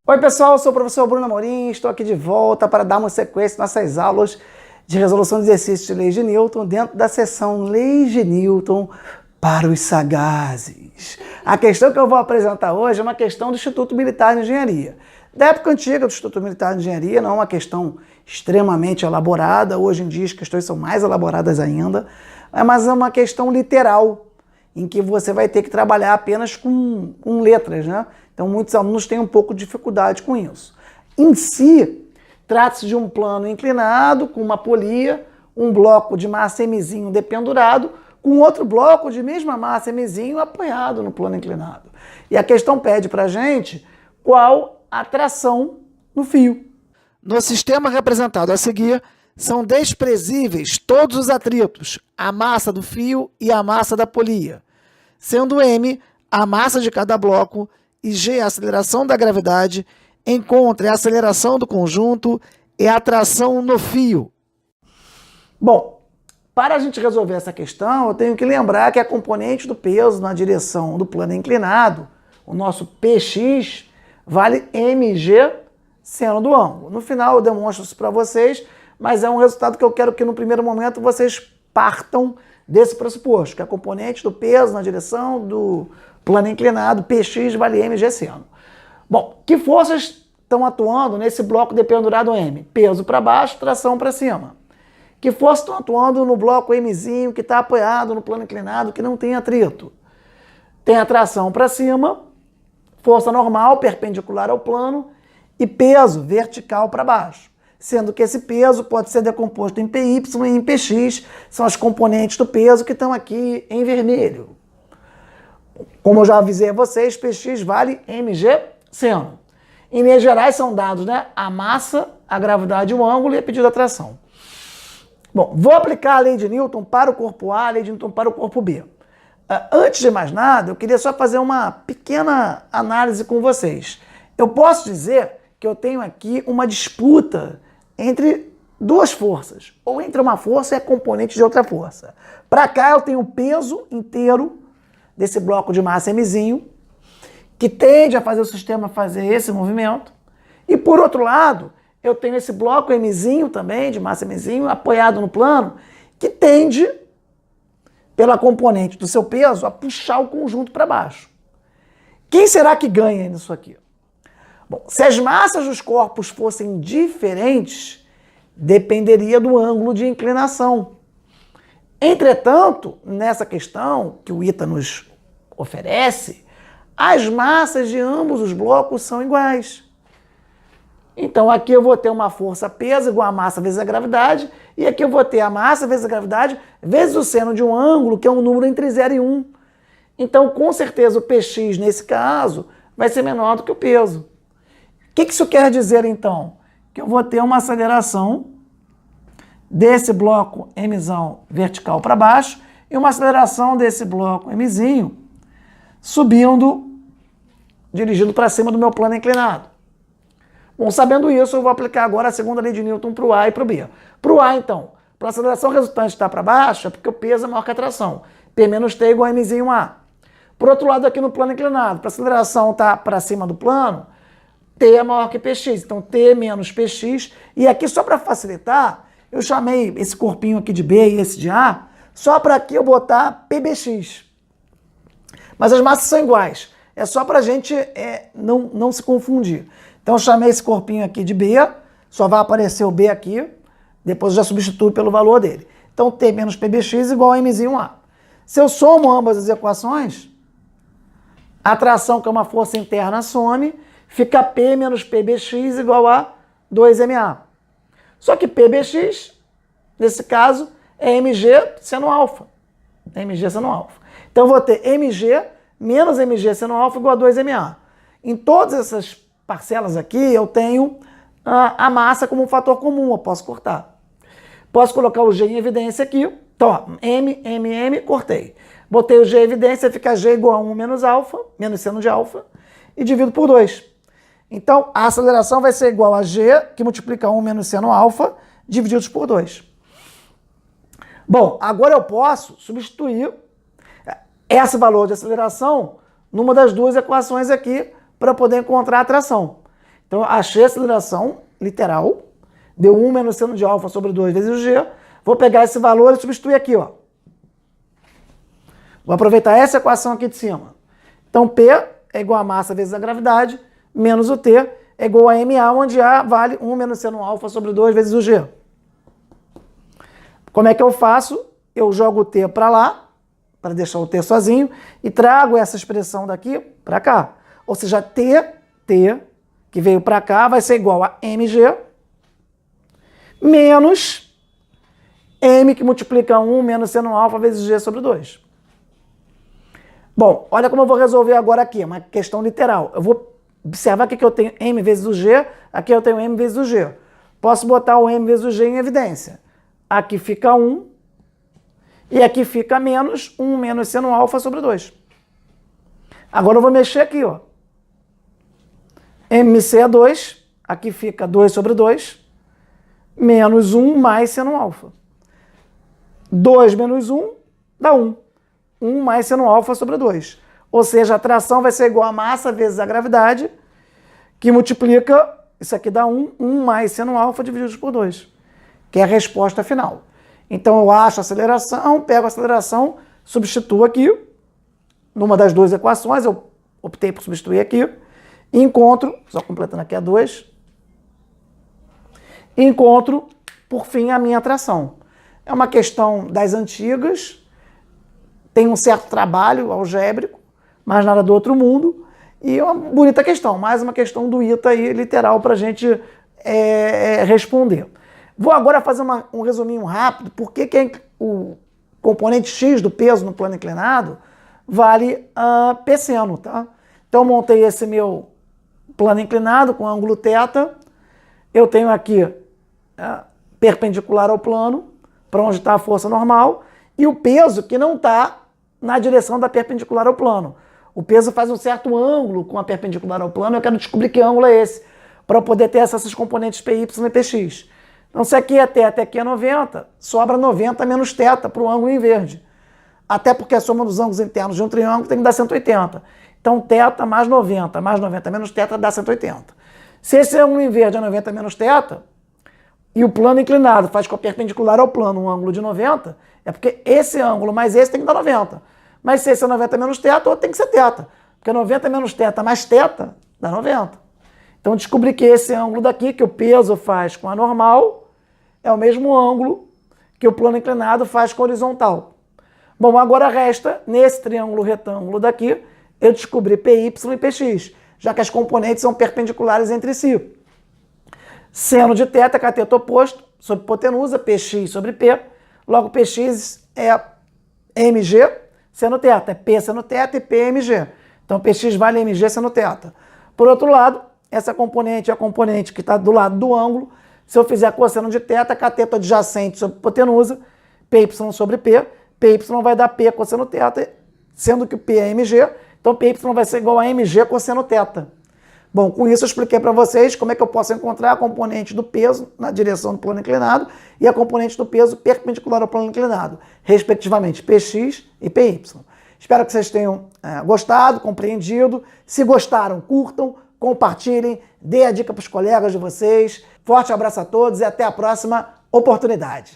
Oi pessoal, eu sou o professor Bruno Amorim, estou aqui de volta para dar uma sequência nas nossas aulas de resolução de exercícios de leis de Newton dentro da seção Leis de Newton para os sagazes. A questão que eu vou apresentar hoje é uma questão do Instituto Militar de Engenharia. Da época antiga do Instituto Militar de Engenharia, não é uma questão extremamente elaborada, hoje em dia as questões são mais elaboradas ainda, mas é uma questão literal, em que você vai ter que trabalhar apenas com letras, né? Então muitos alunos têm um pouco de dificuldade com isso. Em si, trata-se de um plano inclinado, com uma polia, um bloco de massa Mzinho dependurado, com outro bloco de mesma massa Mzinho apoiado no plano inclinado. E a questão pede para a gente qual a tração no fio. No sistema representado a seguir, são desprezíveis todos os atritos, a massa do fio e a massa da polia, sendo m a massa de cada bloco e g a aceleração da gravidade, encontre a aceleração do conjunto e a tração no fio. Bom, para a gente resolver essa questão, eu tenho que lembrar que a componente do peso na direção do plano inclinado, o nosso Px, vale mg seno do ângulo. No final eu demonstro isso para vocês, mas é um resultado que eu quero que no primeiro momento vocês partam desse pressuposto, que a componente do peso na direção do plano inclinado, Px vale mg seno. Bom, que forças estão atuando nesse bloco dependurado M? Peso para baixo, tração para cima. Que forças estão atuando no bloco Mzinho que está apoiado no plano inclinado, que não tem atrito? Tem a tração para cima, força normal, perpendicular ao plano, e peso vertical para baixo. Sendo que esse peso pode ser decomposto em Py e em Px, são as componentes do peso que estão aqui em vermelho. Como eu já avisei a vocês, Px vale mg seno. Em linhas gerais são dados, né, a massa, a gravidade, o ângulo e a medida da tração. Bom, vou aplicar a lei de Newton para o corpo A, a lei de Newton para o corpo B. Antes de mais nada, eu queria só fazer uma pequena análise com vocês. Eu posso dizer que eu tenho aqui uma disputa entre duas forças, ou entre uma força e a componente de outra força. Para cá eu tenho o peso inteiro desse bloco de massa Mzinho, que tende a fazer o sistema fazer esse movimento, e por outro lado, eu tenho esse bloco Mzinho também, de massa Mzinho, apoiado no plano, que tende, pela componente do seu peso, a puxar o conjunto para baixo. Quem será que ganha nisso aqui? Bom, se as massas dos corpos fossem diferentes, dependeria do ângulo de inclinação. Entretanto, nessa questão que o ITA nos oferece, as massas de ambos os blocos são iguais. Então aqui eu vou ter uma força-peso igual a massa vezes a gravidade, e aqui eu vou ter a massa vezes a gravidade vezes o seno de um ângulo, que é um número entre 0 e 1. Então, com certeza, o Px, nesse caso, vai ser menor do que o peso. O que isso quer dizer, então? Que eu vou ter uma aceleração desse bloco Mzão vertical para baixo e uma aceleração desse bloco Mzinho subindo, dirigindo para cima do meu plano inclinado. Bom, sabendo isso, eu vou aplicar agora a segunda lei de Newton para o A e para o B. Para o A, então, para a aceleração resultante estar para baixo, é porque o peso é maior que a tração. P menos T igual a Mzinho A. Por outro lado, aqui no plano inclinado, para a aceleração estar para cima do plano, T é maior que Px, então T menos Px, e aqui só para facilitar, eu chamei esse corpinho aqui de B e esse de A, só para aqui eu botar Pbx. Mas as massas são iguais, é só para a gente não se confundir. Então eu chamei esse corpinho aqui de B, só vai aparecer o B aqui, depois eu já substituo pelo valor dele. Então T menos Pbx igual a Mzinho A. Se eu somo ambas as equações, a tração, que é uma força interna, some, fica P menos Pbx igual a 2ma. Só que Pbx, nesse caso, é mg seno alfa. Mg seno alfa. Então eu vou ter mg menos mg seno alfa igual a 2ma. Em todas essas parcelas aqui, eu tenho a massa como um fator comum, eu posso cortar. Posso colocar o g em evidência aqui. Então, ó, m, cortei. Botei o g em evidência, fica g igual a 1 menos alfa, menos seno de alfa, e divido por 2. Então, a aceleração vai ser igual a g, que multiplica 1 menos seno alfa, divididos por 2. Bom, agora eu posso substituir esse valor de aceleração numa das duas equações aqui para poder encontrar a tração. Então, eu achei a aceleração literal, deu 1 menos seno de alfa sobre 2 vezes o g. Vou pegar esse valor e substituir aqui, ó. Vou aproveitar essa equação aqui de cima. Então, P é igual a massa vezes a gravidade, menos o T é igual a MA, onde A vale 1 menos seno alfa sobre 2 vezes o G. Como é que eu faço? Eu jogo o T para lá, para deixar o T sozinho, e trago essa expressão daqui para cá. Ou seja, T, que veio para cá, vai ser igual a MG, menos M, que multiplica 1 menos seno alfa vezes G sobre 2. Bom, olha como eu vou resolver agora aqui, uma questão literal. Eu vou observar aqui que eu tenho M vezes o G, aqui eu tenho M vezes o G. Posso botar o M vezes o G em evidência. Aqui fica 1, e aqui fica menos 1 menos seno alfa sobre 2. Agora eu vou mexer aqui, ó. MC é 2, aqui fica 2 sobre 2, menos 1 mais seno alfa. 2 menos 1 dá 1. 1 mais seno alfa sobre 2. Ou seja, a tração vai ser igual a massa vezes a gravidade, que multiplica, isso aqui dá 1, 1 mais seno alfa dividido por 2, que é a resposta final. Então eu acho a aceleração, pego a aceleração, substituo aqui, numa das duas equações, eu optei por substituir aqui, e encontro, só completando aqui a 2, encontro, por fim, a minha tração. É uma questão das antigas, tem um certo trabalho algébrico, mas nada do outro mundo, e é uma bonita questão, mais uma questão do ITA aí, literal, para a gente responder. Vou agora fazer um resuminho rápido, porque o componente X do peso no plano inclinado vale P seno, tá? Então, montei esse meu plano inclinado com ângulo θ, eu tenho aqui perpendicular ao plano, para onde está a força normal, e o peso que não está na direção da perpendicular ao plano. O peso faz um certo ângulo com a perpendicular ao plano, eu quero descobrir que ângulo é esse, para eu poder ter esses componentes PY e PX. Então, se aqui é θ, aqui é 90, sobra 90 menos θ para o ângulo em verde. Até porque a soma dos ângulos internos de um triângulo tem que dar 180. Então, θ mais 90 menos θ dá 180. Se esse ângulo em verde é 90 menos θ, e o plano inclinado faz com a perpendicular ao plano um ângulo de 90, é porque esse ângulo mais esse tem que dar 90. Mas se esse é 90 menos θ, outro tem que ser θ. Porque 90 menos θ mais θ dá 90. Então, descobri que esse ângulo daqui, que o peso faz com a normal, é o mesmo ângulo que o plano inclinado faz com a horizontal. Bom, agora resta, nesse triângulo retângulo daqui, eu descobri PY e PX, já que as componentes são perpendiculares entre si. Seno de θ, cateto oposto, sobre hipotenusa, PX sobre P. Logo, PX é MG seno θ, é P seno θ e PMG. Então, PX vale MG seno θ. Por outro lado, essa componente é a componente que está do lado do ângulo. Se eu fizer cosseno de θ, cateto adjacente sobre hipotenusa, PY sobre P, PY vai dar P cosseno θ, sendo que o P é MG, então PY vai ser igual a MG cosseno θ. Bom, com isso eu expliquei para vocês como é que eu posso encontrar a componente do peso na direção do plano inclinado e a componente do peso perpendicular ao plano inclinado, respectivamente PX e PY. Espero que vocês tenham gostado, compreendido. Se gostaram, curtam, compartilhem, dê a dica para os colegas de vocês. Forte abraço a todos e até a próxima oportunidade.